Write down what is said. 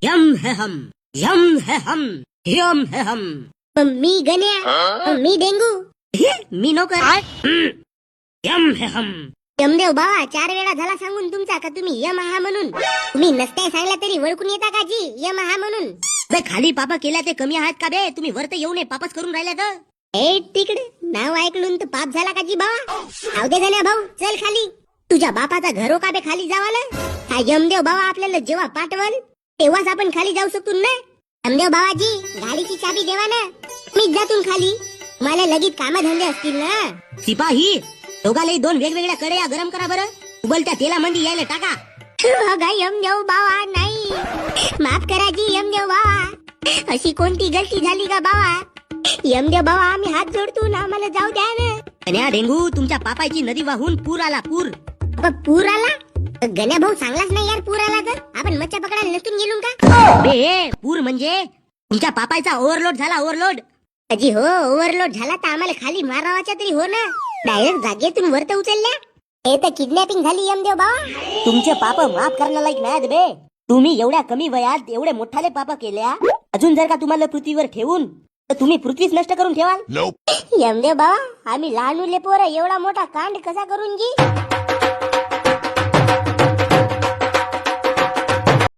M है हम, M है हम, M है हम. मी गण्या, मी डेंगू. मी नोकर. यम है हम. यमदेव बाबा 4 वेळा झाला सांगून तुमचा का तुम्ही यम आहा म्हणून. तुम्ही नसताय सांगला तरी ओळखून येता का जी यम आहा म्हणून. बे खाली पापा केल्या ते कमी आहेत का बे? तुम्ही वरत येऊ नये पापच करून राहिल्या तर. ए तिकडे नाव ऐकलून तर पाप झाला का जी बाबा. जाऊ दे गण्या भाऊ, चल खाली. तुझ्या बापाचा घरो का बे खाली जावाला. हा यमदेव बाबा आपल्याला जेव्हा पाठवल तेव्हाच आपण खाली जाऊ शकतो ना. यमदेव बाबाजी गाडीची चाबी देवा ना. मीच जातून खाली. मला लगेच कामधंदे असतील ना. सिपाही दोघालाही 2 वेगवेगळ्या कढया गरम करा बरं. उबलत्या तेलामध्ये यायला टाका. अगं यमदेव बाबा नाही. माफ करा जी यमदेव बाबा. अशी कोणती गलती झाली का बाबा. यमदेव बाबा आम्ही हात जोडतो ना, आम्हाला जाऊ द्या ना. गण्या डेंगू तुमच्या पापाची नदी वाहून पूर आला पूर. पूर आला. गण्या भाऊ सांगलाच नाही यार पूर आला तर. आपण मच्छा पकडायला नसून गेलो का. बे पूर म्हणजे तुमच्या पापाचा ओव्हरलोड झाला ओव्हरलोड. अजी हो ओव्हरलोड झाला तर आम्हाला खाली मारावाच्या तरी हो ना. डायरेक्ट जागेतून वरत उचलल्या. हे तर किडनॅपिंग झाली यमदेव बाबा. तुमचे पाप माफ करण्याला लायक नाहीत बे. तुम्ही एवढ्या कमी वयात एवढे मोठाले पाप केल्या. अजून जर का तुम्हाला पृथ्वीवर ठेवून तर तुम्ही पृथ्वीच नष्ट करून ठेवाल. यमदेव बाबा आम्ही लहान पोरं एवढा मोठा कांड कसा करून जी.